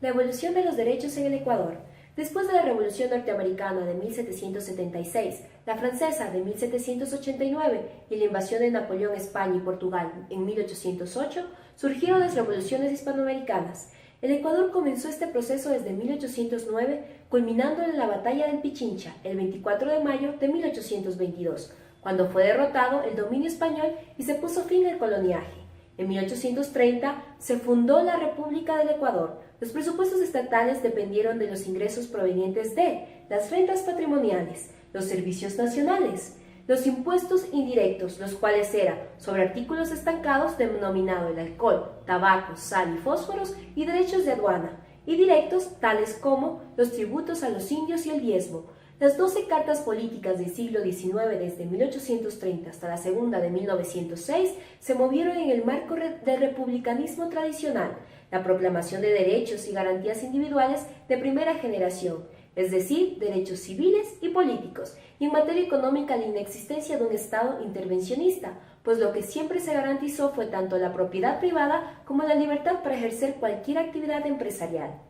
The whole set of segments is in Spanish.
La evolución de los derechos en el Ecuador. Después de la Revolución Norteamericana de 1776, la francesa de 1789 y la invasión de Napoleón a España y Portugal en 1808, surgieron las revoluciones hispanoamericanas. El Ecuador comenzó este proceso desde 1809, culminando en la Batalla del Pichincha, el 24 de mayo de 1822, cuando fue derrotado el dominio español y se puso fin al coloniaje. En 1830 se fundó la República del Ecuador. Los presupuestos estatales dependieron de los ingresos provenientes de las rentas patrimoniales, los servicios nacionales, los impuestos indirectos, los cuales eran sobre artículos estancados denominado el alcohol, tabaco, sal y fósforos y derechos de aduana, y directos tales como los tributos a los indios y el diezmo. Las 12 cartas políticas del siglo XIX, desde 1830 hasta la segunda de 1906, se movieron en el marco del republicanismo tradicional, la proclamación de derechos y garantías individuales de primera generación, es decir, derechos civiles y políticos, y en materia económica la inexistencia de un Estado intervencionista, pues lo que siempre se garantizó fue tanto la propiedad privada como la libertad para ejercer cualquier actividad empresarial.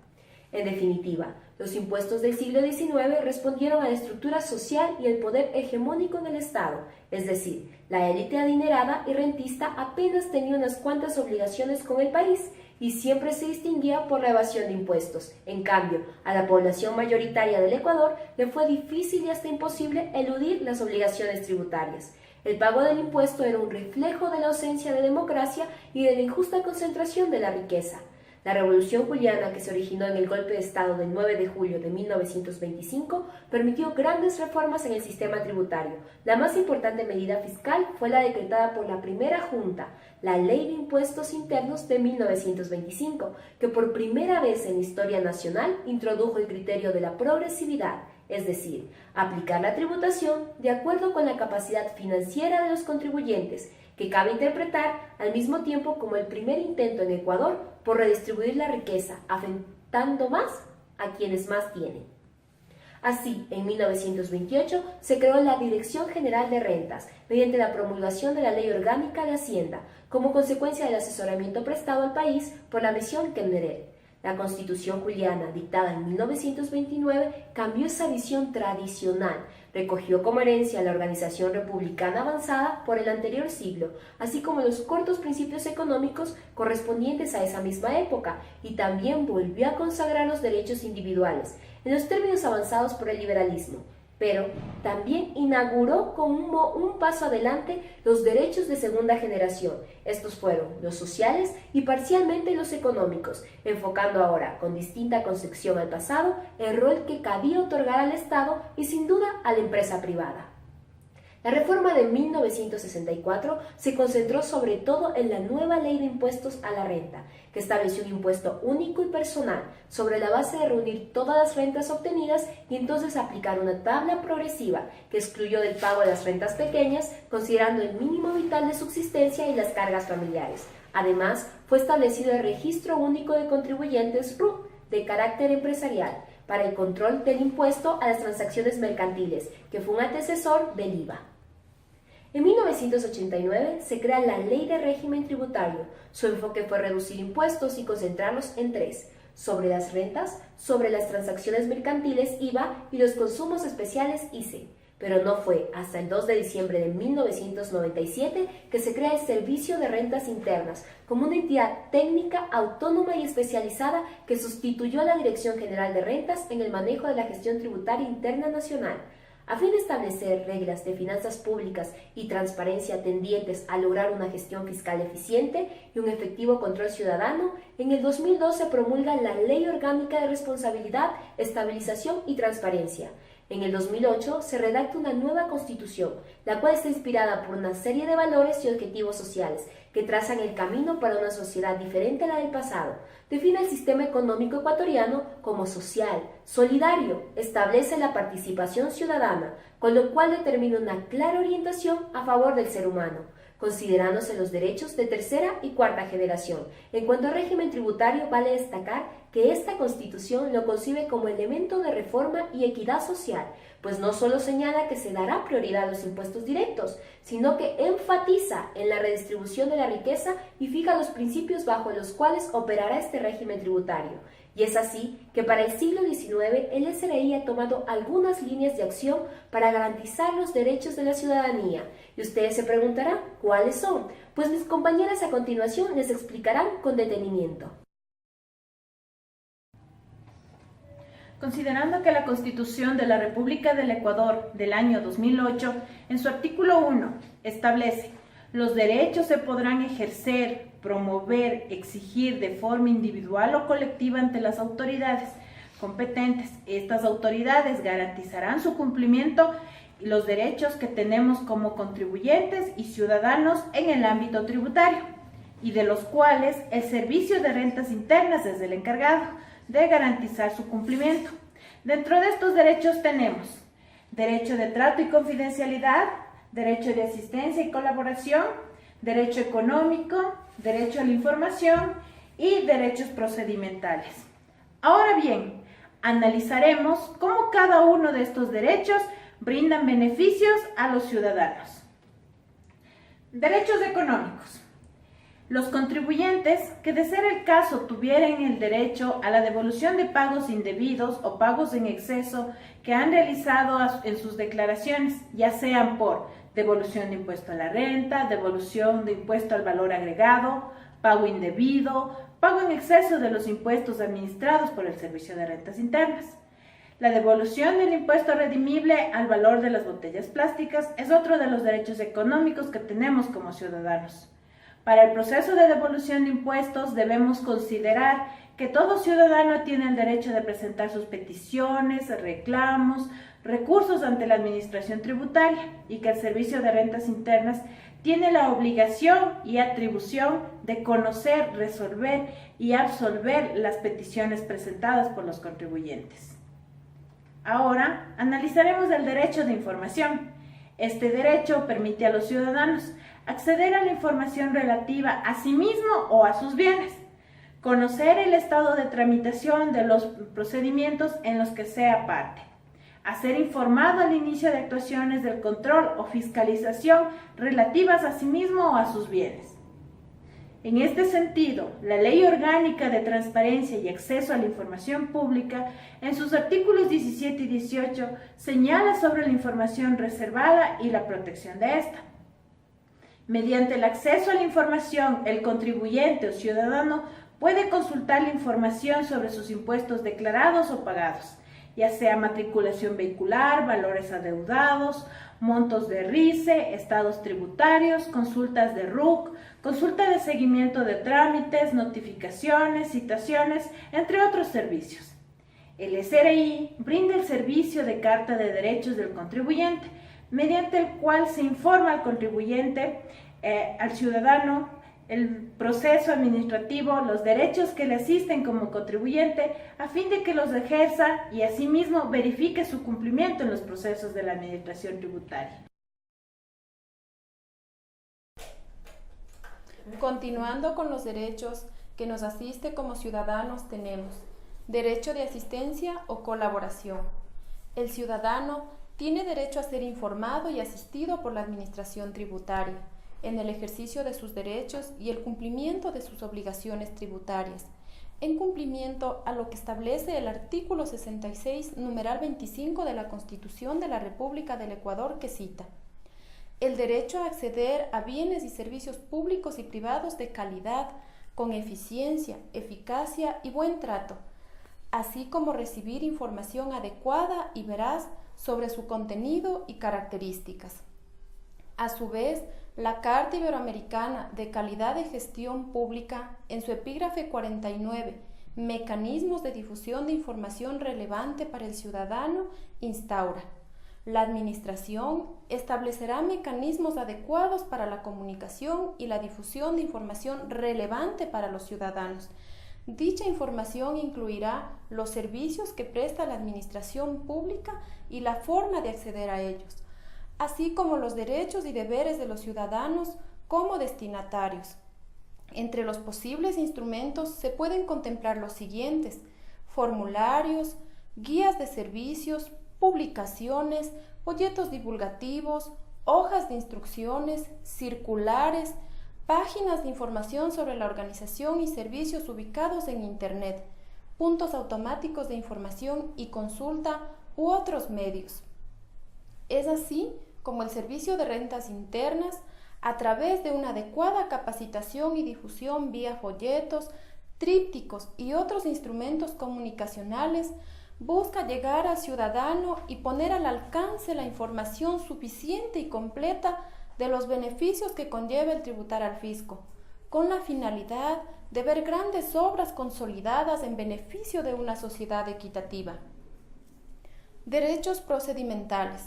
En definitiva, los impuestos del siglo XIX respondieron a la estructura social y el poder hegemónico en el Estado, es decir, la élite adinerada y rentista apenas tenía unas cuantas obligaciones con el país y siempre se distinguía por la evasión de impuestos. En cambio, a la población mayoritaria del Ecuador le fue difícil y hasta imposible eludir las obligaciones tributarias. El pago del impuesto era un reflejo de la ausencia de democracia y de la injusta concentración de la riqueza. La Revolución Juliana, que se originó en el golpe de Estado del 9 de julio de 1925, permitió grandes reformas en el sistema tributario. La más importante medida fiscal fue la decretada por la primera Junta, la Ley de Impuestos Internos de 1925, que por primera vez en la historia nacional introdujo el criterio de la progresividad, es decir, aplicar la tributación de acuerdo con la capacidad financiera de los contribuyentes, que cabe interpretar al mismo tiempo como el primer intento en Ecuador por redistribuir la riqueza, afectando más a quienes más tienen. Así, en 1928 se creó la Dirección General de Rentas, mediante la promulgación de la Ley Orgánica de Hacienda, como consecuencia del asesoramiento prestado al país por la misión Kenmerel. La Constitución Juliana, dictada en 1929, cambió esa visión tradicional, recogió como herencia la organización republicana avanzada por el anterior siglo, así como los cortos principios económicos correspondientes a esa misma época, y también volvió a consagrar los derechos individuales, en los términos avanzados por el liberalismo. Pero también inauguró como un paso adelante los derechos de segunda generación. Estos fueron los sociales y parcialmente los económicos, enfocando ahora con distinta concepción al pasado el rol que cabía otorgar al Estado y sin duda a la empresa privada. La reforma de 1964 se concentró sobre todo en la nueva Ley de Impuestos a la Renta, que estableció un impuesto único y personal sobre la base de reunir todas las rentas obtenidas y entonces aplicar una tabla progresiva que excluyó del pago de las rentas pequeñas, considerando el mínimo vital de subsistencia y las cargas familiares. Además, fue establecido el Registro Único de Contribuyentes RUC de carácter empresarial para el control del impuesto a las transacciones mercantiles, que fue un antecesor del IVA. En 1989 se crea la Ley de Régimen Tributario. Su enfoque fue reducir impuestos y concentrarlos en tres: sobre las rentas, sobre las transacciones mercantiles IVA y los consumos especiales ICE. Pero no fue hasta el 2 de diciembre de 1997 que se crea el Servicio de Rentas Internas como una entidad técnica autónoma y especializada que sustituyó a la Dirección General de Rentas en el manejo de la gestión tributaria interna nacional. A fin de establecer reglas de finanzas públicas y transparencia tendientes a lograr una gestión fiscal eficiente y un efectivo control ciudadano, en el 2012 promulga la Ley Orgánica de Responsabilidad, Estabilización y Transparencia. En el 2008 se redacta una nueva Constitución, la cual está inspirada por una serie de valores y objetivos sociales que trazan el camino para una sociedad diferente a la del pasado. Define el sistema económico ecuatoriano como social, solidario, establece la participación ciudadana, con lo cual determina una clara orientación a favor del ser humano, considerándose los derechos de tercera y cuarta generación. En cuanto al régimen tributario, vale destacar que esta Constitución lo concibe como elemento de reforma y equidad social, pues no solo señala que se dará prioridad a los impuestos directos, sino que enfatiza en la redistribución de la riqueza y fija los principios bajo los cuales operará este régimen tributario. Y es así que para el siglo XIX el SRI ha tomado algunas líneas de acción para garantizar los derechos de la ciudadanía. Y ustedes se preguntarán, ¿cuáles son? Pues mis compañeras a continuación les explicarán con detenimiento. Considerando que la Constitución de la República del Ecuador del año 2008, en su artículo 1, establece: los derechos se podrán ejercer, promover, exigir de forma individual o colectiva ante las autoridades competentes. Estas autoridades garantizarán su cumplimiento y los derechos que tenemos como contribuyentes y ciudadanos en el ámbito tributario, y de los cuales el Servicio de Rentas Internas es el encargado de garantizar su cumplimiento. Dentro de estos derechos tenemos derecho de trato y confidencialidad, derecho de asistencia y colaboración, derecho económico, derecho a la información y derechos procedimentales. Ahora bien, analizaremos cómo cada uno de estos derechos brindan beneficios a los ciudadanos. Derechos económicos. Los contribuyentes que, de ser el caso, tuvieran el derecho a la devolución de pagos indebidos o pagos en exceso que han realizado en sus declaraciones, ya sean por devolución de impuesto a la renta, devolución de impuesto al valor agregado, pago indebido, pago en exceso de los impuestos administrados por el Servicio de Rentas Internas. La devolución del impuesto redimible al valor de las botellas plásticas es otro de los derechos económicos que tenemos como ciudadanos. Para el proceso de devolución de impuestos debemos considerar que todo ciudadano tiene el derecho de presentar sus peticiones, reclamos, recursos ante la Administración Tributaria, y que el Servicio de Rentas Internas tiene la obligación y atribución de conocer, resolver y absolver las peticiones presentadas por los contribuyentes. Ahora analizaremos el derecho de información. Este derecho permite a los ciudadanos acceder a la información relativa a sí mismo o a sus bienes, conocer el estado de tramitación de los procedimientos en los que sea parte, a ser informado al inicio de actuaciones del control o fiscalización relativas a sí mismo o a sus bienes. En este sentido, la Ley Orgánica de Transparencia y Acceso a la Información Pública, en sus artículos 17 y 18, señala sobre la información reservada y la protección de esta. Mediante el acceso a la información, el contribuyente o ciudadano puede consultar la información sobre sus impuestos declarados o pagados, ya sea matriculación vehicular, valores adeudados, montos de RICE, estados tributarios, consultas de RUC, consulta de seguimiento de trámites, notificaciones, citaciones, entre otros servicios. El SRI brinda el servicio de Carta de Derechos del Contribuyente, mediante el cual se informa al contribuyente, al ciudadano, el proceso administrativo, los derechos que le asisten como contribuyente, a fin de que los ejerza y asimismo verifique su cumplimiento en los procesos de la administración tributaria. Continuando con los derechos que nos asiste como ciudadanos, tenemos derecho de asistencia o colaboración. El ciudadano tiene derecho a ser informado y asistido por la administración tributaria en el ejercicio de sus derechos y el cumplimiento de sus obligaciones tributarias, en cumplimiento a lo que establece el artículo 66, numeral 25 de la Constitución de la República del Ecuador, que cita: el derecho a acceder a bienes y servicios públicos y privados de calidad, con eficiencia, eficacia y buen trato, así como recibir información adecuada y veraz sobre su contenido y características. A su vez, la Carta Iberoamericana de Calidad de Gestión Pública, en su epígrafe 49, Mecanismos de difusión de información relevante para el ciudadano, instaura: la Administración establecerá mecanismos adecuados para la comunicación y la difusión de información relevante para los ciudadanos. Dicha información incluirá los servicios que presta la Administración Pública y la forma de acceder a ellos, así como los derechos y deberes de los ciudadanos como destinatarios. Entre los posibles instrumentos se pueden contemplar los siguientes: formularios, guías de servicios, publicaciones, folletos divulgativos, hojas de instrucciones, circulares, páginas de información sobre la organización y servicios ubicados en Internet, puntos automáticos de información y consulta u otros medios. Es así como el Servicio de Rentas Internas, a través de una adecuada capacitación y difusión vía folletos, trípticos y otros instrumentos comunicacionales, busca llegar al ciudadano y poner al alcance la información suficiente y completa de los beneficios que conlleva el tributar al fisco, con la finalidad de ver grandes obras consolidadas en beneficio de una sociedad equitativa. Derechos procedimentales.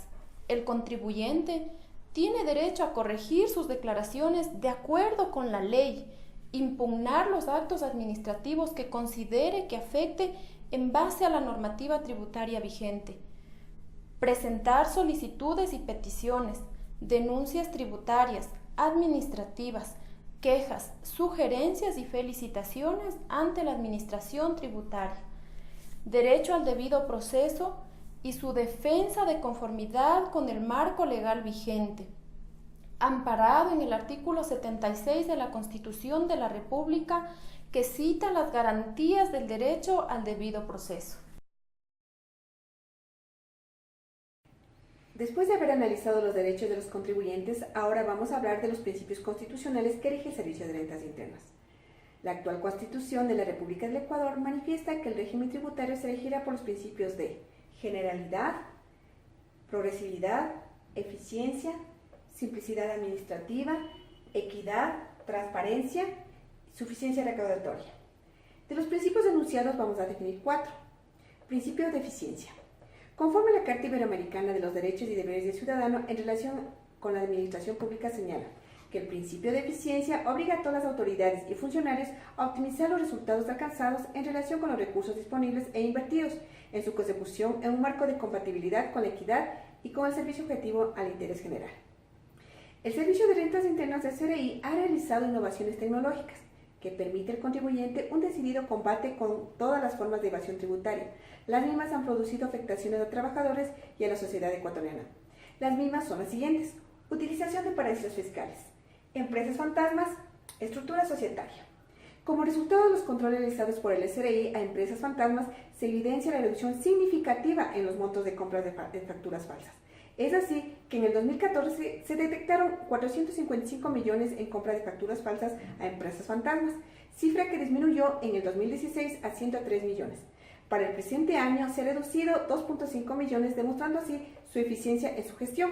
El contribuyente tiene derecho a corregir sus declaraciones de acuerdo con la ley, impugnar los actos administrativos que considere que afecte en base a la normativa tributaria vigente, presentar solicitudes y peticiones, denuncias tributarias, administrativas, quejas, sugerencias y felicitaciones ante la administración tributaria, derecho al debido proceso y su defensa de conformidad con el marco legal vigente, amparado en el artículo 76 de la Constitución de la República, que cita las garantías del derecho al debido proceso. Después de haber analizado los derechos de los contribuyentes, ahora vamos a hablar de los principios constitucionales que rige el Servicio de Rentas Internas. La actual Constitución de la República del Ecuador manifiesta que el régimen tributario se regirá por los principios de generalidad, progresividad, eficiencia, simplicidad administrativa, equidad, transparencia y suficiencia recaudatoria. De los principios enunciados vamos a definir 4. Principio de eficiencia. Conforme a la Carta Iberoamericana de los Derechos y Deberes del Ciudadano en relación con la administración pública señala que el principio de eficiencia obliga a todas las autoridades y funcionarios a optimizar los resultados alcanzados en relación con los recursos disponibles e invertidos en su consecución en un marco de compatibilidad con la equidad y con el servicio objetivo al interés general. El Servicio de Rentas Internas del CRI ha realizado innovaciones tecnológicas que permiten al contribuyente un decidido combate con todas las formas de evasión tributaria. Las mismas han producido afectaciones a trabajadores y a la sociedad ecuatoriana. Las mismas son las siguientes: utilización de paraísos fiscales, empresas fantasmas, estructura societaria. Como resultado de los controles realizados por el SRI a empresas fantasmas, se evidencia la reducción significativa en los montos de compras de facturas falsas. Es así que en el 2014 se detectaron 455 millones en compra de facturas falsas a empresas fantasmas, cifra que disminuyó en el 2016 a 103 millones. Para el presente año se ha reducido 2.5 millones, demostrando así su eficiencia en su gestión.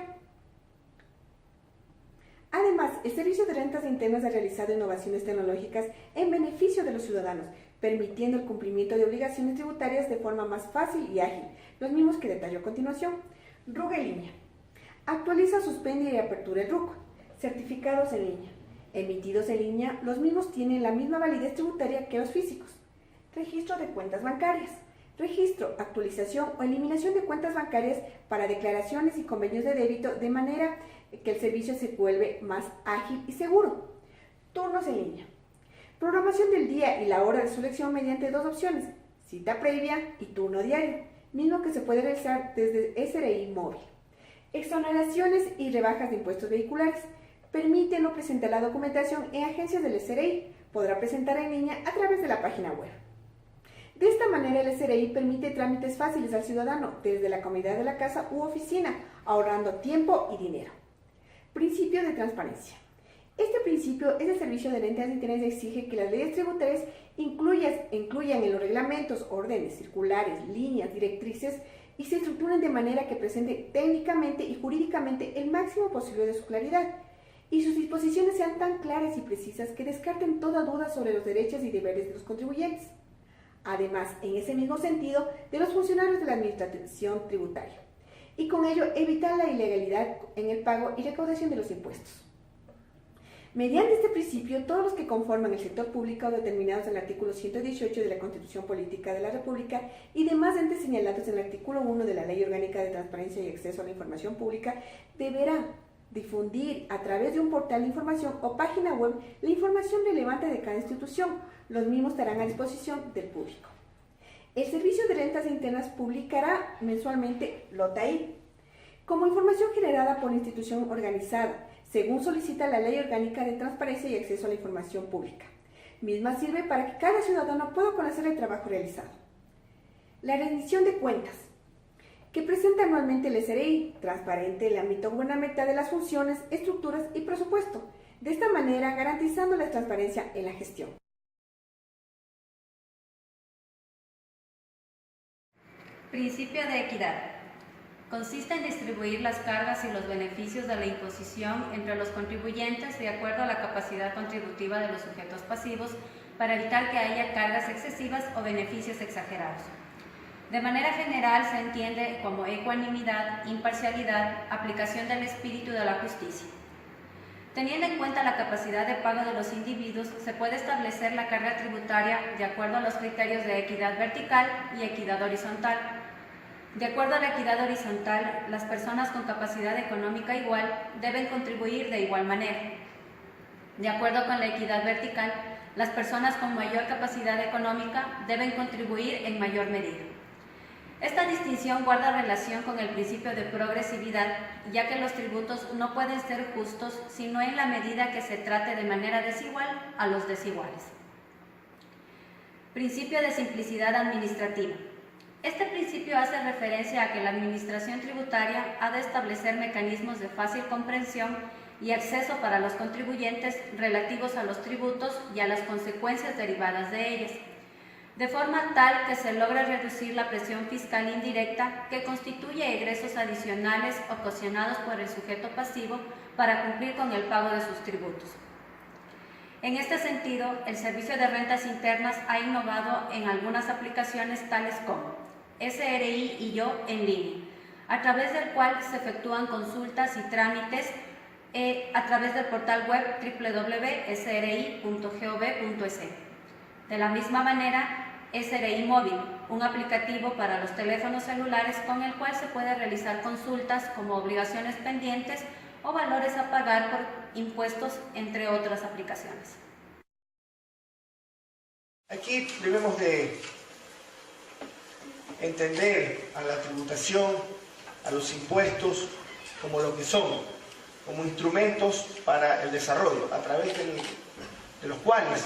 Además, el Servicio de Rentas Internas ha realizado innovaciones tecnológicas en beneficio de los ciudadanos, permitiendo el cumplimiento de obligaciones tributarias de forma más fácil y ágil, los mismos que detallo a continuación. RUC en línea. Actualiza, suspende y apertura el RUC. Certificados en línea. Emitidos en línea, los mismos tienen la misma validez tributaria que los físicos. Registro de cuentas bancarias. Registro, actualización o eliminación de cuentas bancarias para declaraciones y convenios de débito, de manera que el servicio se vuelve más ágil y seguro. Turnos en línea. Programación del día y la hora de su elección mediante 2 opciones: cita previa y turno diario, mismo que se puede realizar desde SRI móvil. Exoneraciones y rebajas de impuestos vehiculares. Permite no presentar la documentación en agencias del SRI. Podrá presentar en línea a través de la página web. De esta manera, el SRI permite trámites fáciles al ciudadano desde la comodidad de la casa u oficina, ahorrando tiempo y dinero. Principio de transparencia. Este principio es el Servicio de Rentas Internas exige que las leyes tributarias incluyan en los reglamentos, órdenes, circulares, líneas, directrices y se estructuren de manera que presente técnicamente y jurídicamente el máximo posible de su claridad y sus disposiciones sean tan claras y precisas que descarten toda duda sobre los derechos y deberes de los contribuyentes. Además, en ese mismo sentido, de los funcionarios de la administración tributaria, y con ello evitar la ilegalidad en el pago y recaudación de los impuestos. Mediante este principio, todos los que conforman el sector público determinados en el artículo 118 de la Constitución Política de la República y demás entes señalados en el artículo 1 de la Ley Orgánica de Transparencia y Acceso a la Información Pública deberán difundir a través de un portal de información o página web la información relevante de cada institución. Los mismos estarán a disposición del público. El Servicio de Rentas Internas publicará mensualmente LOTAI como información generada por la institución organizada, según solicita la Ley Orgánica de Transparencia y Acceso a la Información Pública. Misma sirve para que cada ciudadano pueda conocer el trabajo realizado. La rendición de cuentas, que presenta anualmente el SRI, transparente el ámbito gubernamental de las funciones, estructuras y presupuesto, de esta manera garantizando la transparencia en la gestión. Principio de equidad. Consiste en distribuir las cargas y los beneficios de la imposición entre los contribuyentes de acuerdo a la capacidad contributiva de los sujetos pasivos para evitar que haya cargas excesivas o beneficios exagerados. De manera general se entiende como ecuanimidad, imparcialidad, aplicación del espíritu de la justicia. Teniendo en cuenta la capacidad de pago de los individuos, se puede establecer la carga tributaria de acuerdo a los criterios de equidad vertical y equidad horizontal. De acuerdo a la equidad horizontal, las personas con capacidad económica igual deben contribuir de igual manera. De acuerdo con la equidad vertical, las personas con mayor capacidad económica deben contribuir en mayor medida. Esta distinción guarda relación con el principio de progresividad, ya que los tributos no pueden ser justos sino en la medida que se trate de manera desigual a los desiguales. Principio de simplicidad administrativa. Este principio hace referencia a que la administración tributaria ha de establecer mecanismos de fácil comprensión y acceso para los contribuyentes relativos a los tributos y a las consecuencias derivadas de ellos, de forma tal que se logre reducir la presión fiscal indirecta que constituye egresos adicionales ocasionados por el sujeto pasivo para cumplir con el pago de sus tributos. En este sentido, el Servicio de Rentas Internas ha innovado en algunas aplicaciones tales como SRI y Yo en línea, a través del cual se efectúan consultas y trámites a través del portal web www.sri.gov.es. De la misma manera, SRI Móvil, un aplicativo para los teléfonos celulares con el cual se puede realizar consultas como obligaciones pendientes o valores a pagar por impuestos, entre otras aplicaciones. Aquí debemos de entender a la tributación, a los impuestos, como lo que son, como instrumentos para el desarrollo, a través de los cuales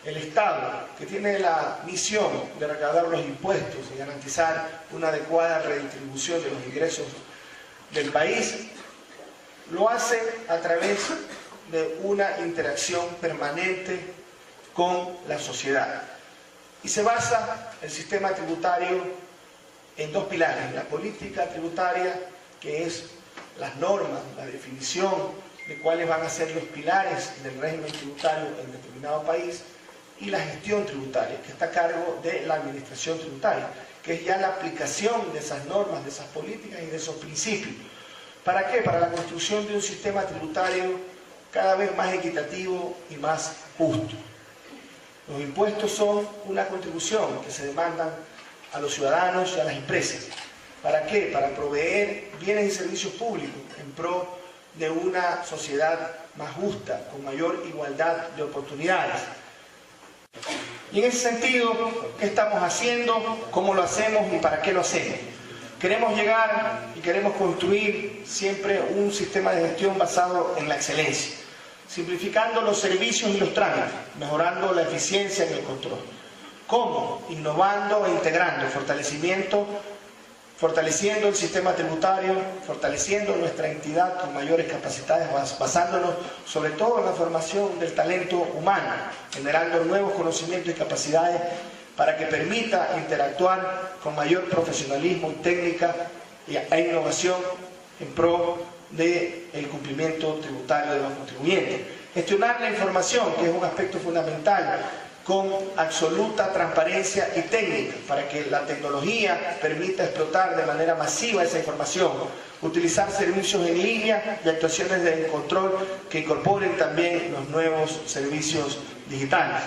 el Estado, que tiene la misión de recaudar los impuestos y garantizar una adecuada redistribución de los ingresos del país, lo hace a través de una interacción permanente con la sociedad. Y se basa el sistema tributario en dos pilares: la política tributaria, que es las normas, la definición de cuáles van a ser los pilares del régimen tributario en determinado país, y la gestión tributaria, que está a cargo de la administración tributaria, que es ya la aplicación de esas normas, de esas políticas y de esos principios. ¿Para qué? Para la construcción de un sistema tributario cada vez más equitativo y más justo. Los impuestos son una contribución que se demandan a los ciudadanos y a las empresas. ¿Para qué? Para proveer bienes y servicios públicos en pro de una sociedad más justa, con mayor igualdad de oportunidades. Y en ese sentido, ¿qué estamos haciendo? ¿Cómo lo hacemos y para qué lo hacemos? Queremos llegar y queremos construir siempre un sistema de gestión basado en la excelencia, simplificando los servicios y los trámites, mejorando la eficiencia en el control. ¿Cómo? Innovando e integrando, fortaleciendo el sistema tributario, fortaleciendo nuestra entidad con mayores capacidades, basándonos sobre todo en la formación del talento humano, generando nuevos conocimientos y capacidades para que permita interactuar con mayor profesionalismo, técnica e innovación en pro del cumplimiento tributario de los contribuyentes. Gestionar la información, que es un aspecto fundamental, con absoluta transparencia y técnica, para que la tecnología permita explotar de manera masiva esa información, utilizar servicios en línea y actuaciones de control que incorporen también los nuevos servicios digitales.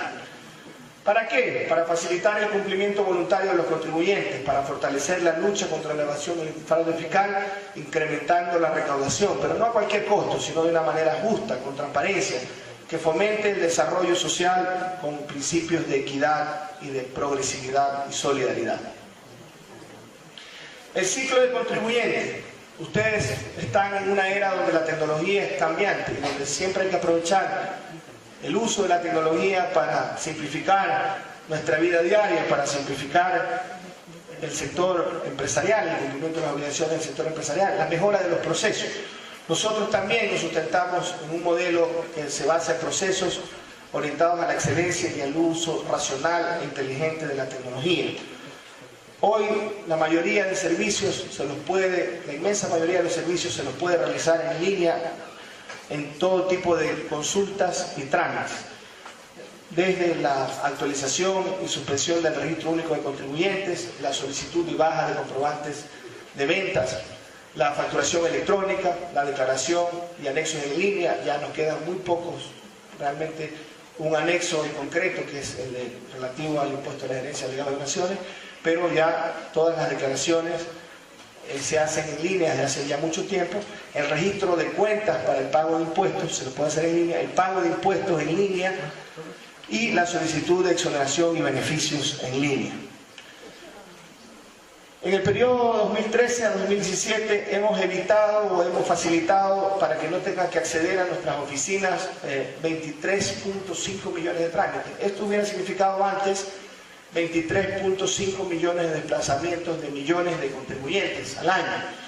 ¿Para qué? Para facilitar el cumplimiento voluntario de los contribuyentes, para fortalecer la lucha contra la evasión y el fraude fiscal, incrementando la recaudación, pero no a cualquier costo, sino de una manera justa, con transparencia, que fomente el desarrollo social con principios de equidad y de progresividad y solidaridad. El ciclo del contribuyente. Ustedes están en una era donde la tecnología es cambiante, donde siempre hay que aprovechar el uso de la tecnología para simplificar nuestra vida diaria, para simplificar del sector empresarial, el cumplimiento de las obligaciones del sector empresarial, la mejora de los procesos. Nosotros también nos sustentamos en un modelo que se basa en procesos orientados a la excelencia y al uso racional e inteligente de la tecnología. Hoy la mayoría de servicios la inmensa mayoría de los servicios se los puede realizar en línea en todo tipo de consultas y trámites, desde la actualización y suspensión del registro único de contribuyentes, la solicitud y baja de comprobantes de ventas, la facturación electrónica, la declaración y anexos en línea. Ya nos quedan muy pocos, realmente un anexo en concreto que es el relativo al impuesto de la herencia, legado de donaciones, pero ya todas las declaraciones se hacen en línea desde hace ya mucho tiempo. El registro de cuentas para el pago de impuestos se lo puede hacer en línea, el pago de impuestos en línea y la solicitud de exoneración y beneficios en línea. En el periodo 2013 a 2017 hemos evitado o hemos facilitado para que no tengan que acceder a nuestras oficinas 23.5 millones de trámites. Esto hubiera significado antes 23.5 millones de desplazamientos de millones de contribuyentes al año.